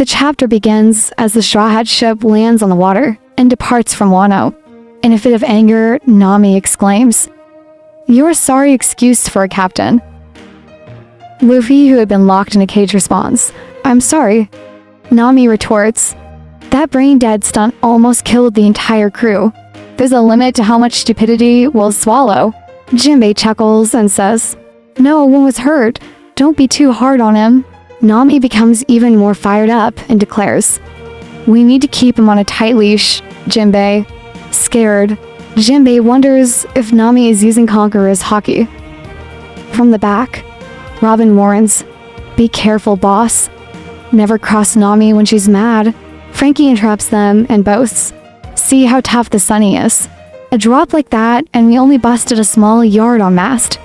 The chapter begins as the Straw Hat ship lands on the water and departs from Wano. In a fit of anger, Nami exclaims, "You're a sorry excuse for a captain." Luffy, who had been locked in a cage, responds, "I'm sorry." Nami retorts, "That brain-dead stunt almost killed the entire crew. There's a limit to how much stupidity we'll swallow." Jinbei chuckles and says, "No one was hurt. Don't be too hard on him." Nami becomes even more fired up and declares, "We need to keep him on a tight leash, Jinbei." Scared, Jinbei wonders if Nami is using Conqueror's haki. From the back, Robin warns, "Be careful, boss. Never cross Nami when she's mad." Frankie interrupts them and boasts, "See how tough the Sunny is. A drop like that and we only busted a small yard on mast."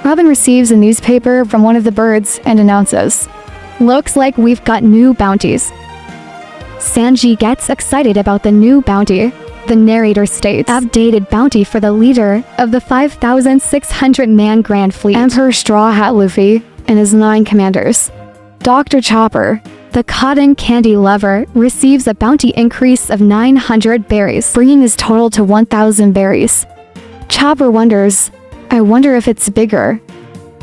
Robin receives a newspaper from one of the birds and announces, "Looks like we've got new bounties." Sanji gets excited about the new bounty. The narrator states, "Updated bounty for the leader of the 5,600-man Grand Fleet, Emperor Straw Hat Luffy, and his 9 commanders. Dr. Chopper, the cotton candy lover, receives a bounty increase of 900 berries, bringing his total to 1,000 berries." Chopper wonders, "I wonder if it's bigger,"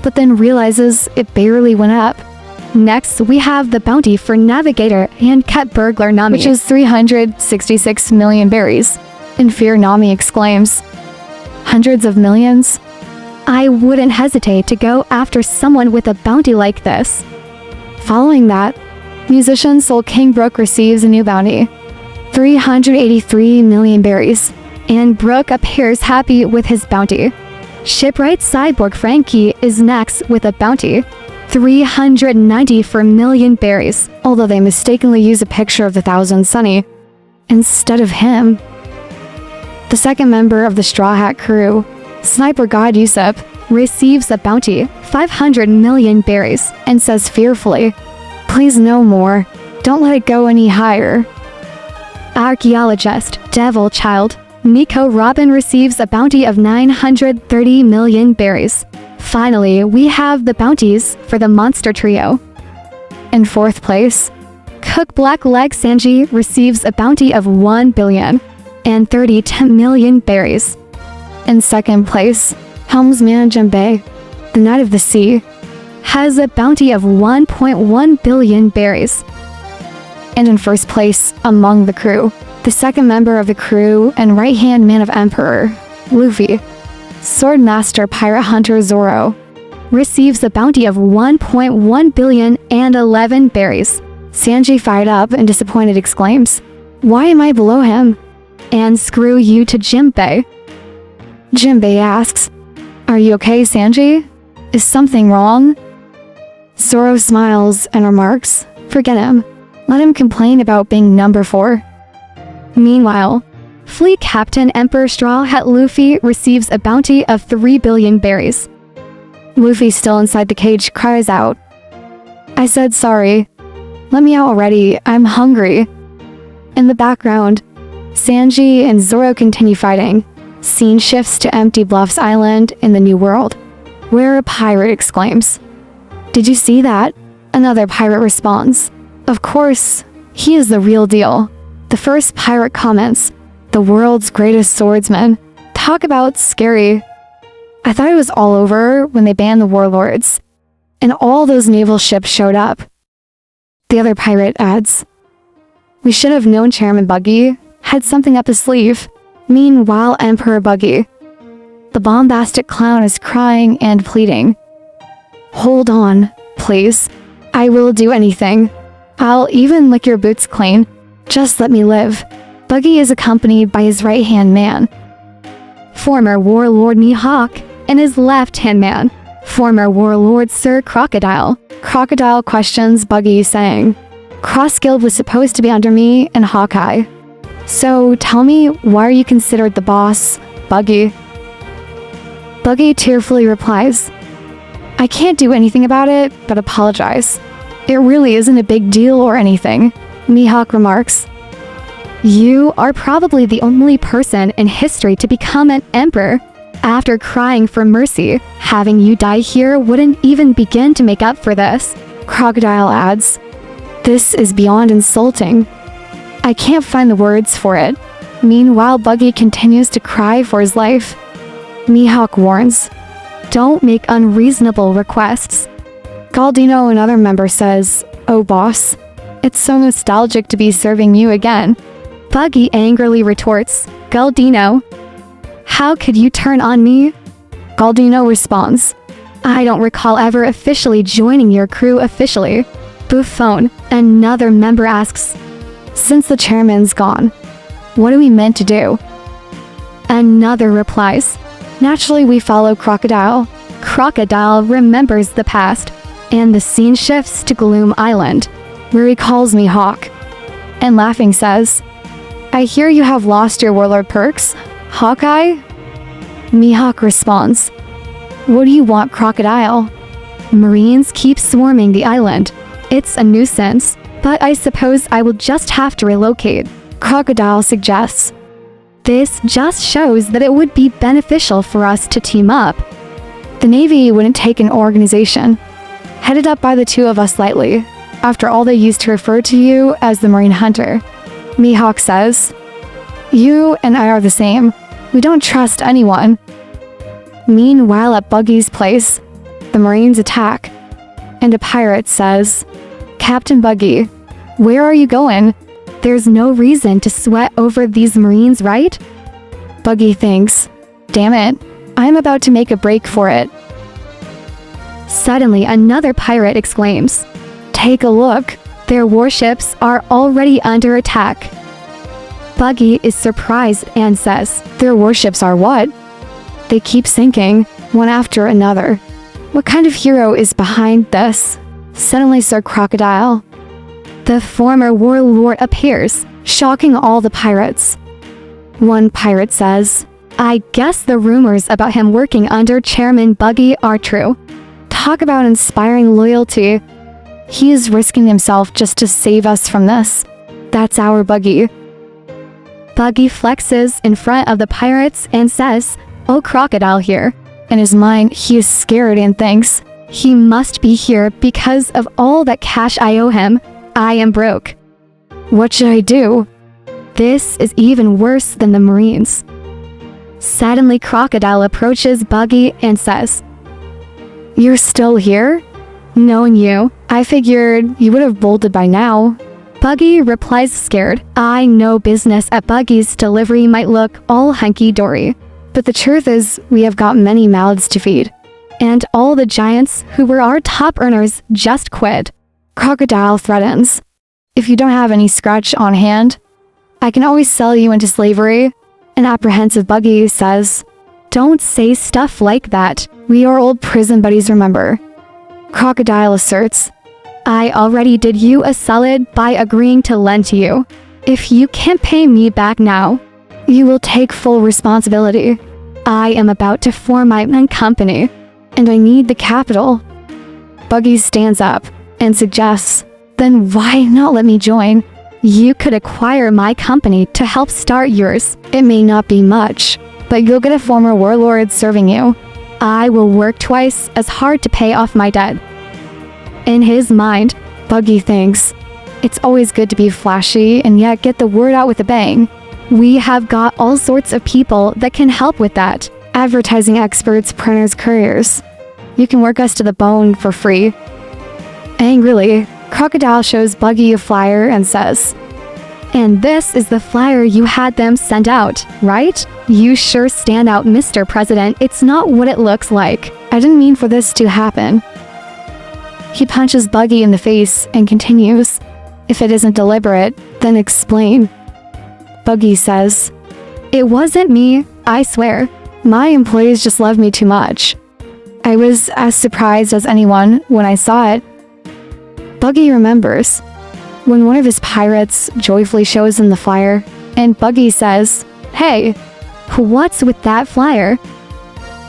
but then realizes it barely went up. Next, we have the bounty for Navigator and Cat Burglar Nami, which is 366 million berries. In fear, Nami exclaims, "Hundreds of millions? I wouldn't hesitate to go after someone with a bounty like this." Following that, musician Soul King Brook receives a new bounty, 383 million berries, and Brook appears happy with his bounty. Shipwright Cyborg Frankie is next with a bounty, 394 million berries, although they mistakenly use a picture of the Thousand Sunny instead of him. The second member of the Straw Hat crew, Sniper God Usopp, receives a bounty, 500 million berries, and says fearfully, "Please no more. Don't let it go any higher." Archaeologist Devil Child Nico Robin receives a bounty of 930 million berries. Finally, we have the bounties for the Monster Trio. In 4th place, Cook Blackleg Sanji receives a bounty of 1 billion and 30 million berries. In 2nd place, Helmsman Jinbei, the Knight of the Sea, has a bounty of 1.1 billion berries. And in 1st place, among the crew, the second member of the crew and right-hand man of Emperor, Luffy, Swordmaster Pirate Hunter Zoro, receives a bounty of 1.1 billion and 11 berries. Sanji, fired up and disappointed, exclaims, "Why am I below him? And screw you to Jinbei." Jinbei asks, "Are you okay, Sanji? Is something wrong?" Zoro smiles and remarks, "Forget him. Let him complain about being number 4. Meanwhile, Fleet Captain Emperor Straw Hat Luffy receives a bounty of 3 billion berries. Luffy, still inside the cage, cries out, "I said sorry. Let me out already. I'm hungry." In the background, Sanji and Zoro continue fighting. Scene shifts to Empty Bluffs Island in the New World, where a pirate exclaims, "Did you see that?" Another pirate responds, "Of course, he is the real deal." The first pirate comments, "The world's greatest swordsman." Talk about scary. I thought it was all over when they banned the warlords, and all those naval ships showed up. The other pirate adds, "We should have known Chairman Buggy had something up his sleeve." Meanwhile, Emperor Buggy, the bombastic clown, is crying and pleading, "Hold on, please. I will do anything. I'll even lick your boots clean. Just let me live." Buggy is accompanied by his right-hand man, former warlord Mihawk, and his left-hand man, former warlord Sir Crocodile. Crocodile questions Buggy, saying, "Cross-Guild was supposed to be under me and Hawkeye. So tell me, why are you considered the boss, Buggy?" Buggy tearfully replies, "I can't do anything about it but apologize. It really isn't a big deal or anything." Mihawk remarks, "You are probably the only person in history to become an emperor. After crying for mercy, having you die here wouldn't even begin to make up for this." Crocodile adds, This is beyond insulting. I can't find the words for it. Meanwhile, Buggy continues to cry for his life. Mihawk warns, "Don't make unreasonable requests." Galdino, another member, says, "Oh boss, it's so nostalgic to be serving you again." Buggy angrily retorts, "Galdino, how could you turn on me?" Galdino responds, "I don't recall ever officially joining your crew officially." Buffon, another member, asks, "Since the chairman's gone, what are we meant to do?" Another replies, "Naturally we follow Crocodile." Crocodile remembers the past, and the scene shifts to Gloom Island, where he calls Mihawk, and laughing says, "I hear you have lost your warlord perks, Hawkeye?" Mihawk responds, "What do you want, Crocodile?" Marines keep swarming the island. It's a nuisance, but I suppose I will just have to relocate. Crocodile suggests, "This just shows that it would be beneficial for us to team up." The Navy wouldn't take an organization headed up by the two of us lightly, after all they used to refer to you as the Marine Hunter. Mihawk says, "You and I are the same. We don't trust anyone." Meanwhile, at Buggy's place, the Marines attack, and a pirate says, "Captain Buggy, where are you going? There's no reason to sweat over these Marines, right?" Buggy thinks, "Damn it, I'm about to make a break for it." Suddenly, another pirate exclaims, "Take a look, their warships are already under attack." Buggy is surprised and says, "Their warships are what?" "They keep sinking, one after another." "What kind of hero is behind this?" Suddenly, Sir Crocodile, the former warlord, appears, shocking all the pirates. One pirate says, "I guess the rumors about him working under Chairman Buggy are true. Talk about inspiring loyalty. He is risking himself just to save us from this. That's our Buggy." Buggy flexes in front of the pirates and says, "Oh, Crocodile here." In his mind, he is scared and thinks, "He must be here because of all that cash I owe him. I am broke. What should I do?" This is even worse than the Marines. Suddenly, Crocodile approaches Buggy and says, "You're still here? Knowing you, I figured you would have bolted by now." Buggy replies scared, "I know business at Buggy's delivery might look all hunky-dory, but the truth is we have got many mouths to feed. And all the giants who were our top earners just quit." Crocodile threatens, "If you don't have any scratch on hand, I can always sell you into slavery." An apprehensive Buggy says, "Don't say stuff like that. We are old prison buddies, remember." Crocodile asserts, "I already did you a solid by agreeing to lend to you. If you can't pay me back now, you will take full responsibility. I am about to form my own company, and I need the capital." Buggy stands up and suggests, "Then why not let me join? You could acquire my company to help start yours. It may not be much, but you'll get a former warlord serving you. I will work twice as hard to pay off my debt." In his mind, Buggy thinks, "It's always good to be flashy and yet get the word out with a bang. We have got all sorts of people that can help with that. Advertising experts, printers, couriers. You can work us to the bone for free." Angrily, Crocodile shows Buggy a flyer and says, "And this is the flyer you had them send out, right? You sure stand out, Mr. President. It's not what it looks like. I didn't mean for this to happen." He punches Buggy in the face and continues, "If it isn't deliberate, then explain." Buggy says, "It wasn't me, I swear. My employees just love me too much. I was as surprised as anyone when I saw it." Buggy remembers when one of his pirates joyfully shows him the flyer, and Buggy says, "Hey, what's with that flyer?"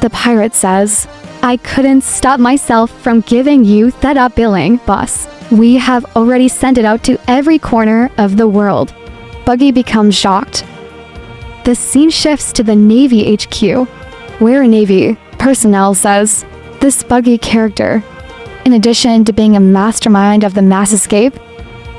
The pirate says, "I couldn't stop myself from giving you that up billing, boss. We have already sent it out to every corner of the world." Buggy becomes shocked. The scene shifts to the Navy HQ, where a Navy personnel says, "This Buggy character, in addition to being a mastermind of the mass escape,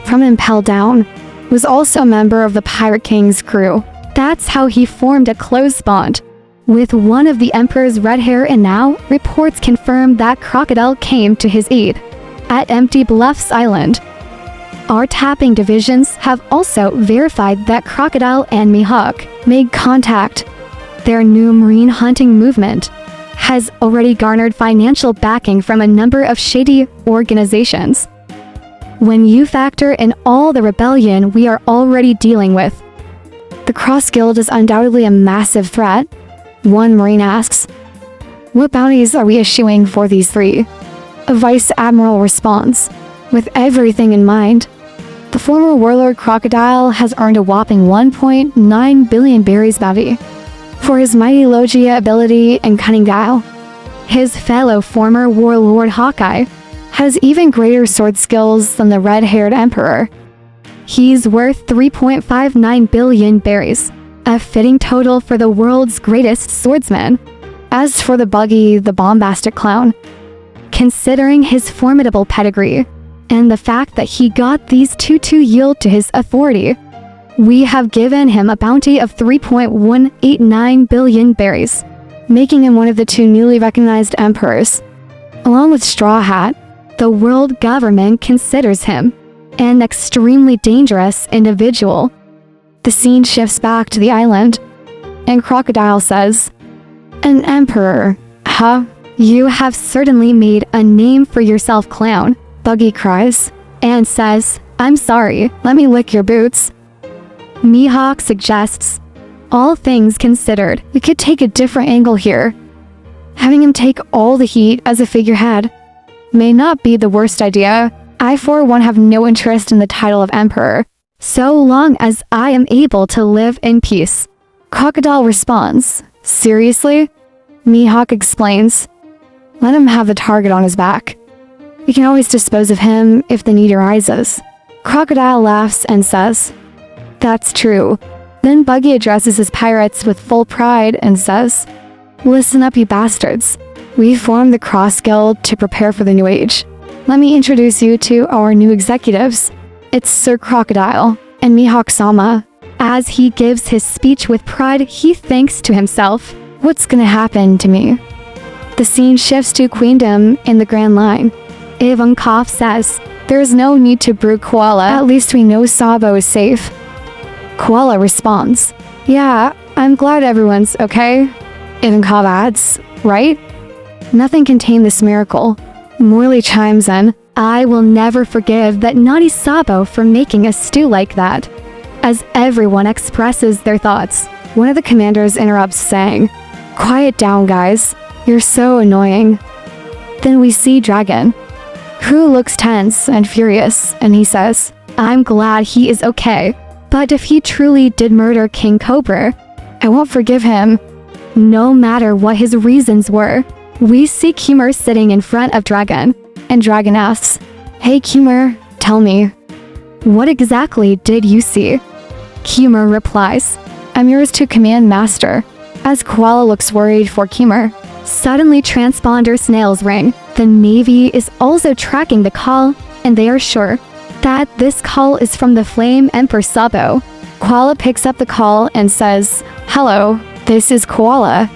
from Impel Down, was also a member of the Pirate King's crew. That's how he formed a close bond with one of the Emperor's red hair, and now reports confirm that Crocodile came to his aid at Empty Bluffs Island. Our tapping divisions have also verified that Crocodile and Mihawk made contact. Their new marine hunting movement has already garnered financial backing from a number of shady organizations. When you factor in all the rebellion we are already dealing with, the Cross Guild is undoubtedly a massive threat. One Marine asks, "What bounties are we issuing for these three?" A Vice Admiral responds, "With everything in mind, the former warlord Crocodile has earned a whopping 1.9 billion berries bounty for his mighty Logia ability and cunning guile. His fellow former warlord Hawkeye has even greater sword skills than the red-haired Emperor. He's worth 3.59 billion berries, a fitting total for the world's greatest swordsman. As for the Buggy, the bombastic clown, considering his formidable pedigree and the fact that he got these two to yield to his authority, we have given him a bounty of 3.189 billion berries, making him one of the two newly recognized emperors. Along with Straw Hat, the world government considers him an extremely dangerous individual." The scene shifts back to the island, and Crocodile says, "An emperor, huh? You have certainly made a name for yourself, clown." Buggy cries and says, "I'm sorry, let me lick your boots." Mihawk suggests, "All things considered, we could take a different angle here. Having him take all the heat as a figurehead may not be the worst idea. I for one have no interest in the title of emperor, so long as I am able to live in peace." Crocodile responds, "Seriously?" Mihawk explains, "Let him have the target on his back. We can always dispose of him if the need arises." Crocodile laughs and says, "That's true." Then Buggy addresses his pirates with full pride and says, "Listen up, you bastards. We formed the Cross Guild to prepare for the New Age. Let me introduce you to our new executives. It's Sir Crocodile and Mihawk-sama." As he gives his speech with pride, he thinks to himself, "What's gonna happen to me?" The scene shifts to Queendom in the Grand Line. Ivankov says, "There's no need to brew Koala. At least we know Sabo is safe." Koala responds, "Yeah, I'm glad everyone's okay." Ivankov adds, "Right? Nothing can tame this miracle." Morley chimes in, "I will never forgive that naughty Sabo for making a stew like that." As everyone expresses their thoughts, one of the commanders interrupts saying, "Quiet down, guys. You're so annoying." Then we see Dragon, who looks tense and furious, and he says, "I'm glad he is okay, but if he truly did murder King Cobra, I won't forgive him, no matter what his reasons were." We see Kimur sitting in front of Dragon, and Dragon asks, "Hey Kimur, tell me, what exactly did you see?" Kimur replies, "I'm yours to command, master." As Koala looks worried for Kimur, suddenly transponder snails ring. The Navy is also tracking the call, and they are sure that this call is from the Flame Emperor Sabo. Koala picks up the call and says, "Hello, this is Koala."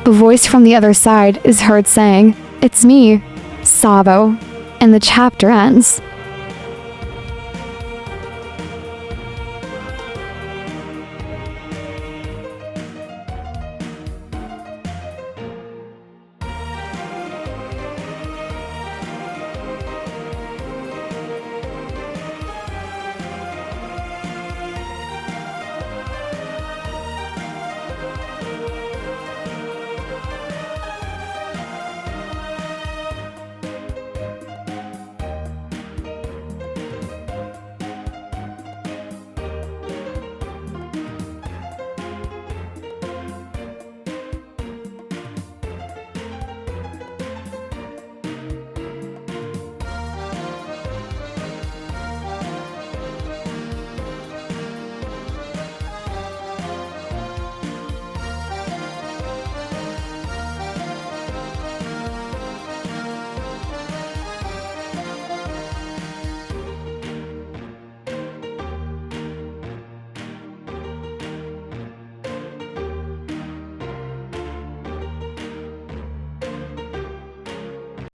A voice from the other side is heard saying, "It's me, Sabo," and the chapter ends.